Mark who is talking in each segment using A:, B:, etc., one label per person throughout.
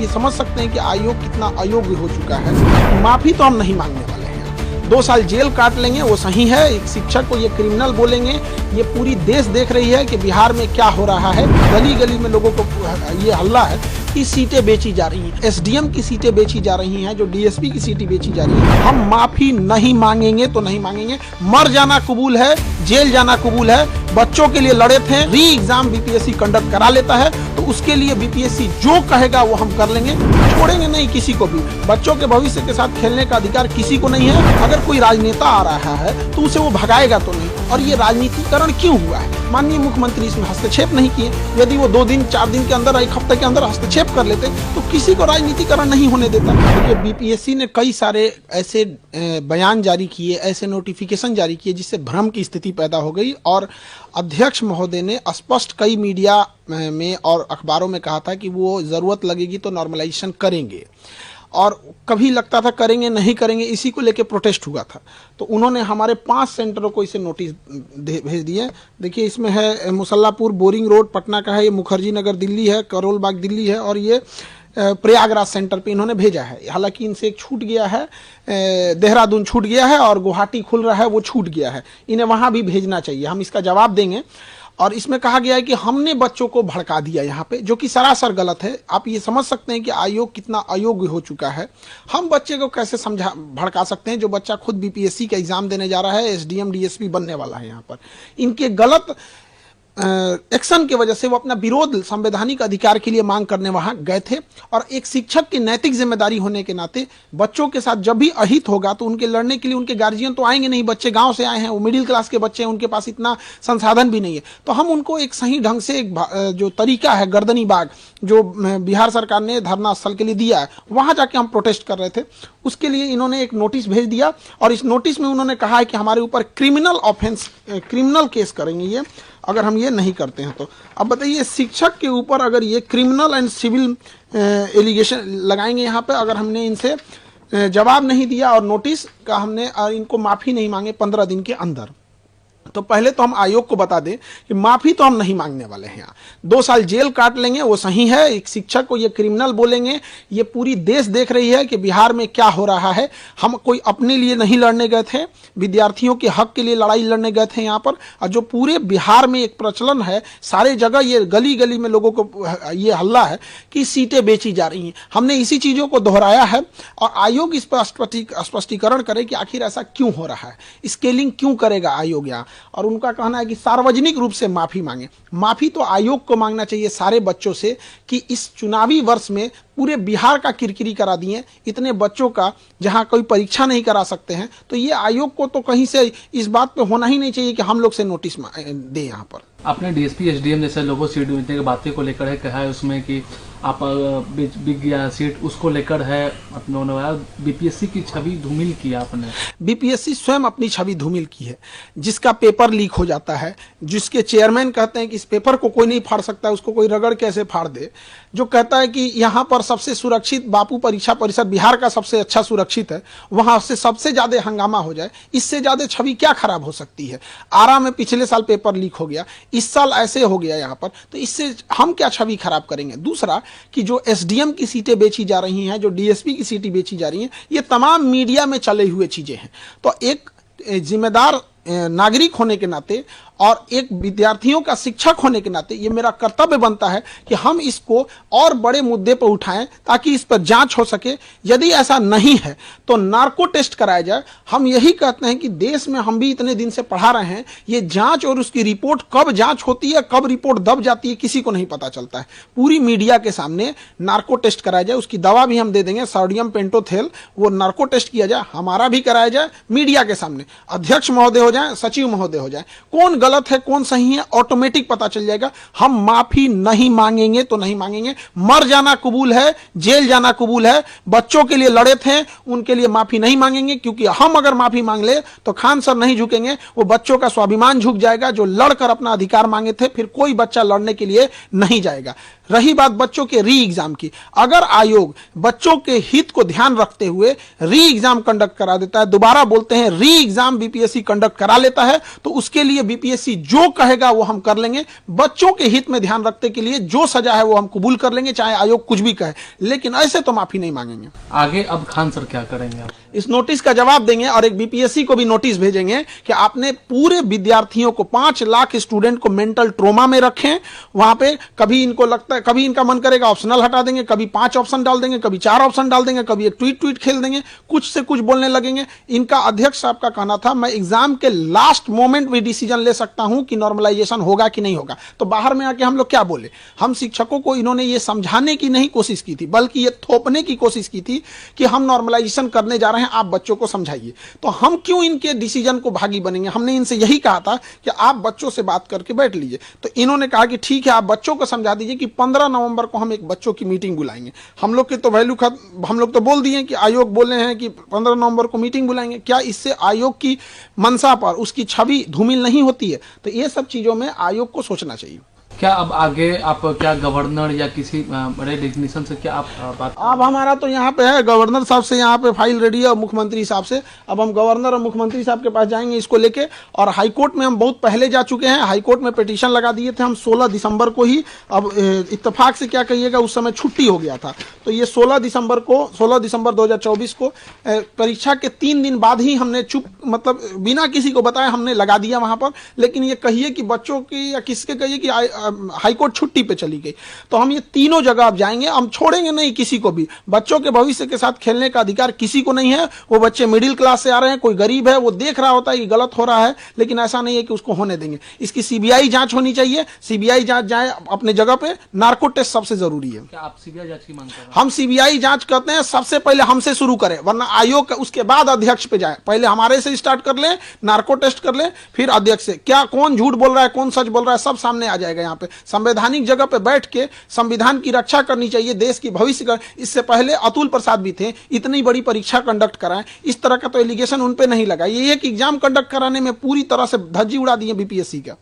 A: ये समझ सकते हैं कि आयोग कितना अयोग्य हो चुका है। माफी तो हम नहीं मांगने वाले हैं। 2 साल जेल काट लेंगे वो सही है। एक शिक्षक को ये क्रिमिनल बोलेंगे, ये पूरी देश देख रही है कि बिहार में क्या हो रहा है। गली गली में लोगों को ये हल्ला है कि सीटें बेची जा रही हैं, एसडीएम की सीटें बेची जा रही हैं, जो डीएसपी की सीटें बेची जा रही हैं। हम माफी नहीं मांगेंगे तो नहीं मांगेंगे। मर जाना कबूल है, जेल जाना कबूल है। बच्चों के लिए लड़े थे, री एग्जाम बीपीएससी कंडक्ट करा लेता है तो उसके लिए बीपीएससी जो कहेगा वो हम कर लेंगे, छोड़ेंगे नहीं किसी को भी। बच्चों के भविष्य के साथ खेलने का अधिकार किसी को नहीं है। अगर कोई राजनेता आ रहा है तो उसे वो भगाएगा तो नहीं। और ये राजनीतिकरण क्यों हुआ है? माननीय मुख्यमंत्री इसमें हस्तक्षेप नहीं किए। यदि वो 2 दिन 4 दिन के अंदर, 1 हफ्ते के अंदर हस्तक्षेप कर लेते तो किसी को राजनीतिकरण नहीं होने देता। देखिए, बीपीएससी ने कई सारे ऐसे बयान जारी किए, ऐसे नोटिफिकेशन जारी किए जिससे भ्रम की स्थिति पैदा हो गई। और अध्यक्ष महोदय ने स्पष्ट कई मीडिया में और अखबारों में कहा था कि वो जरूरत लगेगी तो नॉर्मलाइजेशन करेंगे, और कभी लगता था करेंगे नहीं करेंगे। इसी को लेकर प्रोटेस्ट हुआ था। तो उन्होंने हमारे 5 सेंटरों को इसे नोटिस भेज दिए। देखिए, इसमें है मुसल्लापुर बोरिंग रोड पटना का है, ये मुखर्जी नगर दिल्ली है, करोल बाग दिल्ली है, और ये प्रयागराज सेंटर पे इन्होंने भेजा है। हालांकि इनसे एक छूट गया है, देहरादून छूट गया है और गुवाहाटी खुल रहा है, वो छूट गया है। इन्हें वहां भी भेजना चाहिए, हम इसका जवाब देंगे। और इसमें कहा गया है कि हमने बच्चों को भड़का दिया यहाँ पे, जो कि सरासर गलत है। आप ये समझ सकते हैं कि आयोग कितना अयोग्य हो चुका है। हम बच्चे को कैसे भड़का सकते हैं जो बच्चा खुद बीपीएससी का एग्जाम देने जा रहा है, एसडीएम डीएसपी बनने वाला है। यहाँ पर इनके गलत एक्शन की वजह से वो अपना विरोध संवैधानिक अधिकार के लिए मांग करने वहां गए थे। और एक शिक्षक की नैतिक जिम्मेदारी होने के नाते बच्चों के साथ जब भी अहित होगा तो उनके लड़ने के लिए उनके गार्जियन तो आएंगे नहीं। बच्चे गांव से आए हैं, वो मिडिल क्लास के बच्चे हैं, उनके पास इतना संसाधन भी नहीं है। तो हम उनको एक सही ढंग से एक जो तरीका है, गर्दनी बाग जो बिहार सरकार ने धरना स्थल के लिए दिया है, वहां जाके हम प्रोटेस्ट कर रहे थे। उसके लिए इन्होंने एक नोटिस भेज दिया और इस नोटिस में उन्होंने कहा है कि हमारे ऊपर क्रिमिनल ऑफेंस, क्रिमिनल केस करेंगे ये, अगर हम ये नहीं करते हैं तो। अब बताइए, शिक्षक के ऊपर अगर ये क्रिमिनल एंड सिविल एलिगेशन लगाएंगे यहाँ पे, अगर हमने इनसे जवाब नहीं दिया और नोटिस का हमने इनको माफी नहीं मांगे 15 दिन के अंदर, तो पहले तो हम आयोग को बता दें कि माफी तो हम नहीं मांगने वाले हैं। 2 साल जेल काट लेंगे वो सही है। एक शिक्षक को ये क्रिमिनल बोलेंगे, ये पूरी देश देख रही है कि बिहार में क्या हो रहा है। हम कोई अपने लिए नहीं लड़ने गए थे, विद्यार्थियों के हक के लिए लड़ाई लड़ने गए थे यहाँ पर। और जो पूरे बिहार में एक प्रचलन है, सारे जगह ये गली गली में लोगों को ये हल्ला है कि सीटें बेची जा रही हैं। हमने इसी चीजों को दोहराया है और आयोग इस पर स्पष्टीकरण करे कि आखिर ऐसा क्यों हो रहा है, स्केलिंग क्यों करेगा आयोग यहाँ। और उनका कहना है कि सार्वजनिक रूप से माफी मांगे। माफी तो आयोग को मांगना चाहिए सारे बच्चों से कि इस चुनावी वर्ष में पूरे बिहार का किरकिरी करा दिए, इतने बच्चों का, जहां कोई परीक्षा नहीं करा सकते हैं। तो ये आयोग को तो कहीं से इस बात पे होना ही नहीं चाहिए कि हम लोग से नोटिस दे। यहाँ पर
B: आपने डीएसपी एसडीएम जैसे लोगों सीट मिलने की बातें को लेकर है कहा है, उसमें कि आप बिक गया सीट, उसको लेकर है अपने बीपीएससी की छवि धूमिल की आपने।
A: बीपीएससी स्वयं अपनी छवि धूमिल की है। जिसका पेपर लीक हो जाता है, जिसके चेयरमैन कहते हैं कि इस पेपर को कोई नहीं फाड़ सकता, उसको कोई रगड़ कैसे फाड़ दे, जो कहता है कि यहाँ पर सबसे सुरक्षित बापू परीक्षा परिसर बिहार का सबसे अच्छा सुरक्षित है, वहां से सबसे ज्यादा हंगामा हो जाए, इससे ज्यादा छवि क्या खराब हो सकती है। आरा में पिछले साल पेपर लीक हो गया, इस साल ऐसे हो गया यहाँ पर, तो इससे हम क्या छवि खराब करेंगे। दूसरा कि जो एसडीएम की सीटें बेची जा रही हैं, जो डीएसपी की सीटें बेची जा रही हैं, ये तमाम मीडिया में चले हुए चीजें हैं। तो एक जिम्मेदार नागरिक होने के नाते और एक विद्यार्थियों का शिक्षक होने के नाते ये मेरा कर्तव्य बनता है कि हम इसको और बड़े मुद्दे पर उठाएं ताकि इस पर जांच हो सके। यदि ऐसा नहीं है तो नार्को टेस्ट कराया जाए। हम यही कहते हैं कि देश में हम भी इतने दिन से पढ़ा रहे हैं, ये जांच और उसकी रिपोर्ट कब जांच होती है, कब रिपोर्ट दब जाती है, किसी को नहीं पता चलता है। पूरी मीडिया के सामने नार्को टेस्ट कराया जाए, उसकी दवा भी हम दे देंगे, सोडियम पेंटोथेल, वो नार्को टेस्ट किया जाए, हमारा भी कराया जाए मीडिया के सामने। अध्यक्ष महोदय हो जाए, सचिव महोदय हो जाए, कौन गलत है कौन सही है ऑटोमेटिक पता चल जाएगा। हम माफी नहीं मांगेंगे तो नहीं मांगेंगे। मर जाना कबूल है, जेल जाना कबूल है। बच्चों के लिए लड़े थे, उनके लिए माफी नहीं मांगेंगे, क्योंकि हम अगर माफी मांग ले तो खान सर नहीं झुकेंगे, वो बच्चों का स्वाभिमान झुक जाएगा जो लड़कर अपना अधिकार मांगे थे। फिर कोई बच्चा लड़ने के लिए नहीं जाएगा। रही बात बच्चों के री एग्जाम की, अगर आयोग बच्चों के हित को ध्यान रखते हुए री एग्जाम कंडक्ट करा देता है, दोबारा बोलते हैं री एग्जाम बीपीएससी कंडक्ट करा लेता है, तो उसके लिए बीपीएससी जो कहेगा वो हम कर लेंगे। बच्चों के हित में ध्यान रखने के लिए जो सजा है वो हम कबूल कर लेंगे, चाहे आयोग कुछ भी कहे, लेकिन ऐसे तो माफी नहीं मांगेंगे।
B: आगे अब खान सर क्या करेंगे आप?
A: इस नोटिस का जवाब देंगे और एक बीपीएससी को भी नोटिस भेजेंगे कि आपने पूरे विद्यार्थियों को 5 लाख स्टूडेंट को मेंटल ट्रोमा में रखें। वहां पे कभी इनको लगता है, कभी इनका मन करेगा ऑप्शनल हटा देंगे, कभी 5 ऑप्शन डाल देंगे, कभी 4 ऑप्शन डाल देंगे, कभी एक ट्वीट खेल देंगे, कुछ से कुछ बोलने लगेंगे। इनका अध्यक्ष साहब का कहना था मैं एग्जाम के लास्ट मोमेंट में डिसीजन ले सकता हूं कि नॉर्मलाइजेशन होगा कि नहीं होगा। तो बाहर में आके हम लोग क्या बोले? हम शिक्षकों को इन्होंने ये समझाने की नहीं कोशिश की थी, बल्कि ये थोपने की कोशिश की थी कि हम नॉर्मलाइजेशन करने जा रहे हैं, आप बच्चों को समझाइए। तो हम क्यों इनके डिसीजन को भागी बनेंगे? हमने इनसे यही कहा था कि आप बच्चों से बात करके बैठ लीजिए। तो इन्होंने कहा कि ठीक है, आप बच्चों को समझा दीजिए कि 15 नवंबर को हम एक बच्चों की मीटिंग बुलाएंगे। हम लोग के तो वैल्यू हम लोग तो बोल दिए कि आयोग बोले हैं कि 15 नवंबर को मीटिंग बुलाएंगे। क्या इससे आयोग की मंशा पर उसकी छवि धूमिल नहीं होती है? तो ये सब चीजों में आयोग को सोचना चाहिए।
B: क्या अब आगे आप क्या गवर्नर या किसी बड़े डिग्निशन से क्या आप बात?
A: अब हमारा तो यहाँ पे है, गवर्नर साहब से यहाँ पे फाइल रेडी है और मुख्यमंत्री साहब से। अब हम गवर्नर और मुख्यमंत्री साहब के पास जाएंगे इसको लेके, और हाईकोर्ट में हम बहुत पहले जा चुके हैं। हाईकोर्ट में पिटीशन लगा दिए थे हम 16 दिसंबर को ही। अब इत्तेफाक से क्या कहिएगा, उस समय छुट्टी हो गया था, तो ये 16 दिसंबर 2024 को परीक्षा के 3 दिन बाद ही हमने मतलब बिना किसी को बताए हमने लगा दिया वहां पर। लेकिन ये कहिए कि बच्चों की या किसके कहिए कि हाईकोर्ट छुट्टी पे चली गई, तो हम ये तीनों जगह अब जाएंगे। हम छोड़ेंगे नहीं किसी को भी। बच्चों के भविष्य के साथ खेलने का अधिकार किसी को नहीं है। वो बच्चे मिडिल क्लास से आ रहे हैं, कोई गरीब है, वो देख रहा होता है कि गलत हो रहा है, लेकिन ऐसा नहीं है कि उसको होने देंगे। इसकी सीबीआई जांच होनी चाहिए। सीबीआई जांच जाए अपने जगह पे, नार्को टेस्ट सबसे जरूरी है।
B: क्या आप सीबीआई जांच की मांग कर रहे हैं?
A: हम सीबीआई जांच करते हैं, सबसे पहले हमसे शुरू करें, वरना आयोग उसके बाद अध्यक्ष पे जाए। पहले हमारे से स्टार्ट कर ले, नार्को टेस्ट कर ले, फिर अध्यक्ष से। क्या कौन झूठ बोल रहा है, कौन सच बोल रहा है, सब सामने आ जाएगा। यहाँ पे संवैधानिक जगह पे बैठ के संविधान की रक्षा करनी चाहिए, देश की भविष्य का। इससे पहले अतुल प्रसाद भी थे, इतनी बड़ी परीक्षा कंडक्ट कराएं, इस तरह का तो एलिगेशन उन पे नहीं लगा। ये एक एग्जाम कंडक्ट कराने में पूरी तरह से धज्जी उड़ा दी है बीपीएससी का।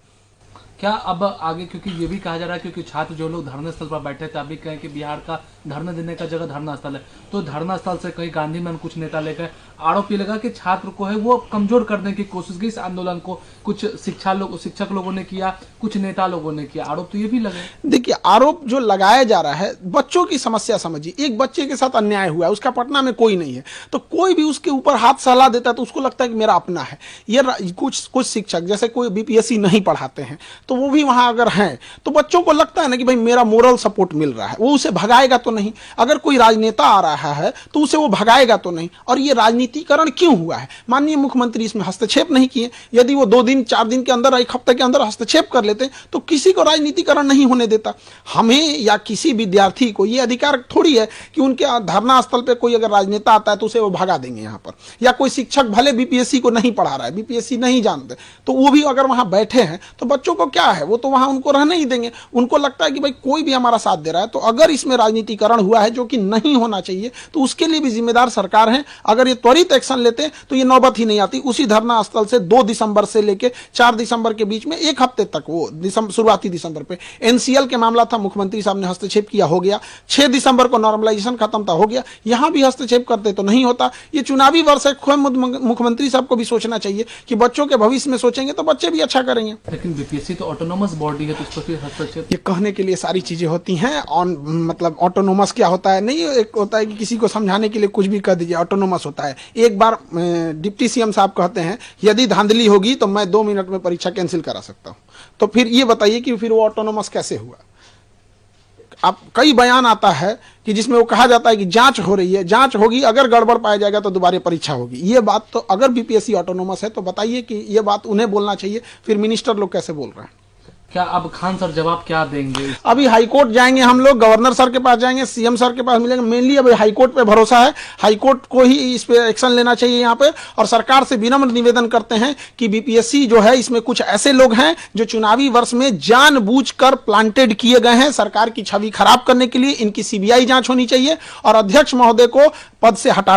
B: क्या अब आगे, क्योंकि ये भी कहा जा रहा है क्योंकि छात्र जो लोग धरना स्थल पर बैठे थे, अभी कहें कि बिहार का धरना देने का जगह धरना स्थल है, तो धरना स्थल से कहीं गांधी मैदान कुछ नेता लेकर आरोप ये लगा कि छात्र को है वो कमजोर करने की कोशिश की इस आंदोलन को। कुछ शिक्षक लोगों ने किया, कुछ नेता लोगों ने किया, आरोप तो ये भी लगे।
A: देखिए, आरोप जो लगाया जा रहा है, बच्चों की समस्या समझिए। एक बच्चे के साथ अन्याय हुआ है, उसका पटना में कोई नहीं है, तो कोई भी उसके ऊपर हाथ सहला देता है तो उसको लगता है कि मेरा अपना है। ये कुछ शिक्षक जैसे कोई बीपीएससी नहीं पढ़ाते हैं, तो वो भी वहां अगर हैं तो बच्चों को लगता है ना कि भाई मेरा मोरल सपोर्ट मिल रहा है, वो उसे भगाएगा तो नहीं। अगर कोई राजनेता आ रहा है तो उसे वो भगाएगा तो नहीं। और ये राजनीतिकरण क्यों हुआ है? माननीय मुख्यमंत्री इसमें हस्तक्षेप नहीं किए। यदि वो 2 दिन 4 दिन के अंदर, 1 हफ्ते के अंदर हस्तक्षेप कर लेते तो किसी को राजनीतिकरण नहीं होने देता। हमें या किसी विद्यार्थी को ये अधिकार थोड़ी है कि उनके धरना स्थल पे कोई अगर राजनेता आता है तो उसे वो भगा देंगे यहाँ पर। या कोई शिक्षक भले बीपीएससी को नहीं पढ़ा रहा है, बीपीएससी नहीं जानते, तो वो भी अगर वहां बैठे हैं तो बच्चों को क्या है, वो तो वहां उनको रहने ही देंगे। उनको लगता है कि भाई कोई भी हमारा साथ दे रहा है। तो अगर इसमें राजनीतिकरण हुआ है, जो कि नहीं होना चाहिए, तो उसके लिए भी जिम्मेदार सरकार है। अगर ये त्वरित एक्शन लेते तो ये नौबत ही नहीं आती। उसी धरना स्थल से 2 दिसंबर से लेकर 4 दिसंबर के बीच में 1 हफ्ते तक, वो शुरुआती दिसंबर पे एनसीएल के मामला था, मुख्यमंत्री साहब ने हस्तक्षेप किया, हो गया। 6 दिसंबर को नॉर्मलाइजेशन खत्म था, हो गया। यहां भी हस्तक्षेप करते तो नहीं होता। ये चुनावी वर्ष है, मुख्यमंत्री साहब को भी सोचना चाहिए कि बच्चों के भविष्य में सोचेंगे तो बच्चे भी अच्छा करेंगे।
B: लेकिन बीपीएससी तो ऑटोनोमस बॉडी है, तो इस पर फिर हस्तक्षेप।
A: ये कहने के लिए सारी चीजें होती हैं। मतलब ऑटोनोमस क्या होता है? नहीं, एक होता है कि किसी को समझाने के लिए कुछ भी कह दीजिए, ऑटोनोमस होता है। एक बार डिप्टी सीएम साहब कहते हैं यदि धांधली होगी तो मैं 2 मिनट में परीक्षा कैंसिल करा सकता हूं। तो फिर ये बताइए कि फिर वो ऑटोनोमस कैसे हुआ? अब कई बयान आता है कि जिसमें वो कहा जाता है कि जांच हो रही है, जांच होगी, अगर गड़बड़ पाया जाएगा तो दोबारा परीक्षा होगी। ये बात तो अगर बीपीएससी ऑटोनोमस है तो बताइए कि ये बात उन्हें बोलना चाहिए, फिर मिनिस्टर लोग कैसे बोल रहे हैं?
B: क्या अब खान सर जवाब क्या देंगे?
A: अभी हाईकोर्ट जाएंगे हम लोग, गवर्नर सर के पास जाएंगे, सीएम सर के पास मिलेंगे। मेनली अभी हाईकोर्ट पे भरोसा है, हाईकोर्ट को ही इस पे एक्शन लेना चाहिए यहाँ पे। और सरकार से विनम्र निवेदन करते हैं कि बीपीएससी जो है, इसमें कुछ ऐसे लोग हैं जो चुनावी वर्ष में जानबूझकर प्लांटेड किए गए हैं सरकार की छवि खराब करने के लिए। इनकी सीबीआई जांच होनी चाहिए और अध्यक्ष महोदय को पद से हटा